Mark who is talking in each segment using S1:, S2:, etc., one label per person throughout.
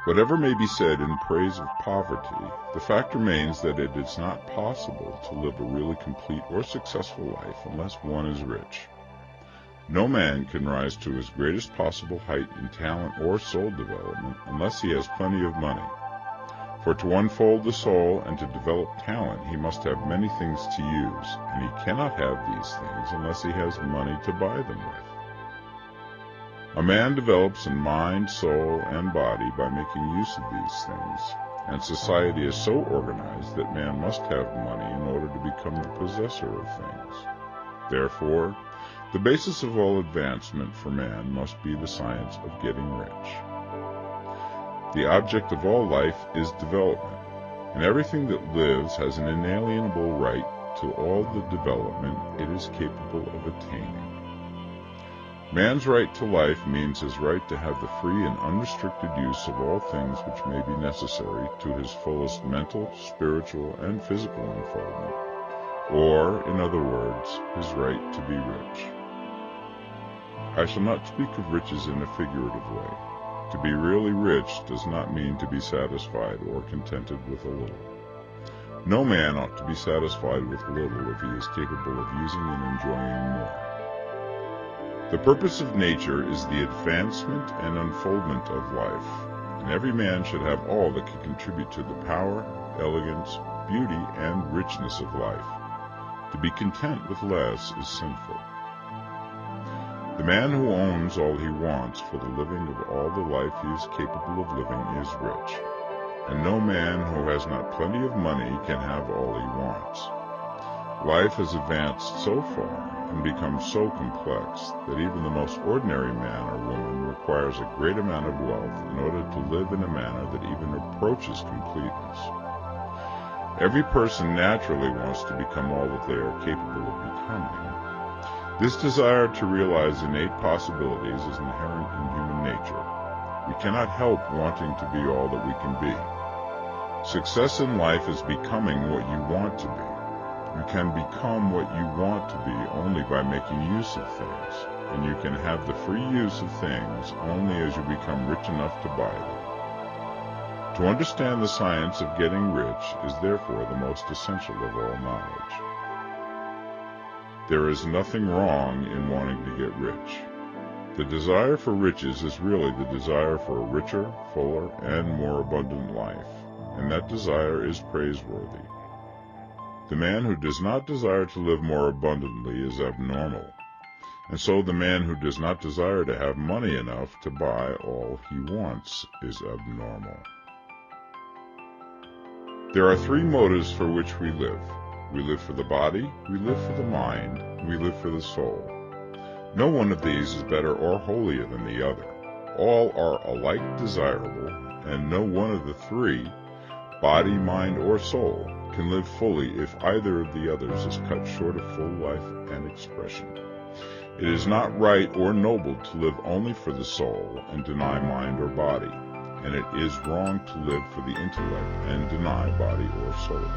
S1: Whatever may be said in praise of poverty, the fact remains that it is not possible to live a really complete or successful life unless one is rich. No man can rise to his greatest possible height in talent or soul development unless he has plenty of money. For to unfold the soul and to develop talent, he must have many things to use, and he cannot have these things unless he has money to buy them with. A man develops in mind, soul, and body by making use of these things, and society is so organized that man must have money in order to become the possessor of things. Therefore, the basis of all advancement for man must be the science of getting rich. The object of all life is development, and everything that lives has an inalienable right to all the development it is capable of attaining. Man's right to life means his right to have the free and unrestricted use of all things which may be necessary to his fullest mental, spiritual, and physical unfoldment, or, in other words, his right to be rich. I shall not speak of riches in a figurative way. To be really rich does not mean to be satisfied or contented with a little. No man ought to be satisfied with little if he is capable of using and enjoying more. The purpose of nature is the advancement and unfoldment of life, and every man should have all that can contribute to the power, elegance, beauty, and richness of life. To be content with less is sinful. The man who owns all he wants for the living of all the life he is capable of living is rich, and no man who has not plenty of money can have all he wants. Life has advanced so far and become so complex that even the most ordinary man or woman requires a great amount of wealth in order to live in a manner that even approaches completeness. Every person naturally wants to become all that they are capable of becoming. This desire to realize innate possibilities is inherent in human nature. We cannot help wanting to be all that we can be. Success in life is becoming what you want to be. You can become what you want to be only by making use of things, and you can have the free use of things only as you become rich enough to buy them. To understand the science of getting rich is therefore the most essential of all knowledge. There is nothing wrong in wanting to get rich. The desire for riches is really the desire for a richer, fuller, and more abundant life, and that desire is praiseworthy. The man who does not desire to live more abundantly is abnormal, and so the man who does not desire to have money enough to buy all he wants is abnormal. There are three motives for which we live. We live for the body, we live for the mind, and we live for the soul. No one of these is better or holier than the other. All are alike desirable, and no one of the three, body, mind, or soul, can live fully if either of the others is cut short of full life and expression. It is not right or noble to live only for the soul and deny mind or body, and it is wrong to live for the intellect and deny body or soul.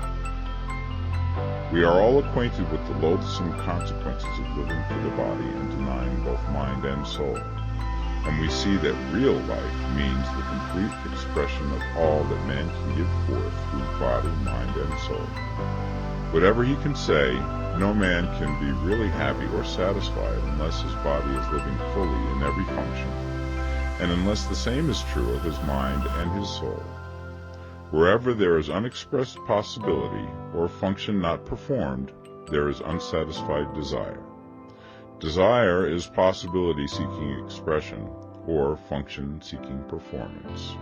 S1: We are all acquainted with the loathsome consequences of living for the body and denying both mind and soul, and we see that real life means the complete expression of all that man can give forth through body, mind, and soul. Whatever he can say, no man can be really happy or satisfied unless his body is living fully in every function, and unless the same is true of his mind and his soul. Wherever there is unexpressed possibility or function not performed, there is unsatisfied desire. Desire is possibility seeking expression, or function seeking performance.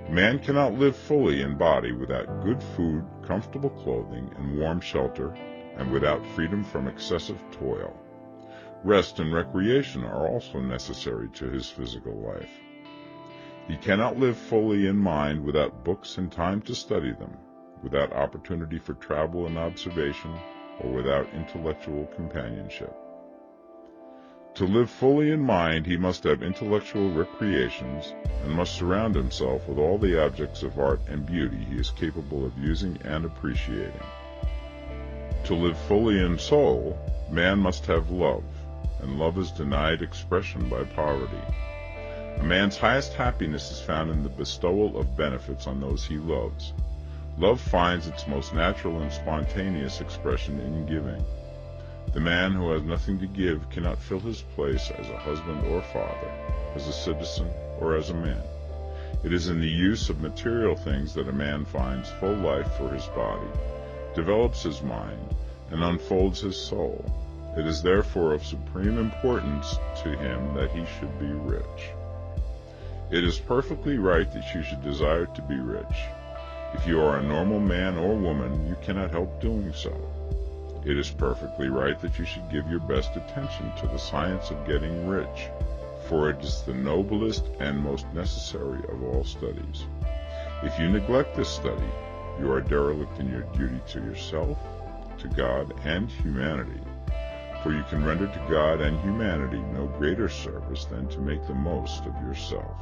S1: Man cannot live fully in body without good food, comfortable clothing, and warm shelter, and without freedom from excessive toil. Rest and recreation are also necessary to his physical life. He cannot live fully in mind without books and time to study them, without opportunity for travel and observation, or without intellectual companionship. To live fully in mind, he must have intellectual recreations, and must surround himself with all the objects of art and beauty he is capable of using and appreciating. To live fully in soul, man must have love, and love is denied expression by poverty. A man's highest happiness is found in the bestowal of benefits on those he loves. Love finds its most natural and spontaneous expression in giving. The man who has nothing to give cannot fill his place as a husband or father, as a citizen or as a man. It is in the use of material things that a man finds full life for his body, develops his mind, and unfolds his soul. It is therefore of supreme importance to him that he should be rich. It is perfectly right that you should desire to be rich. If you are a normal man or woman, you cannot help doing so. It is perfectly right that you should give your best attention to the science of getting rich, for it is the noblest and most necessary of all studies. If you neglect this study, you are derelict in your duty to yourself, to God, and humanity, for you can render to God and humanity no greater service than to make the most of yourself.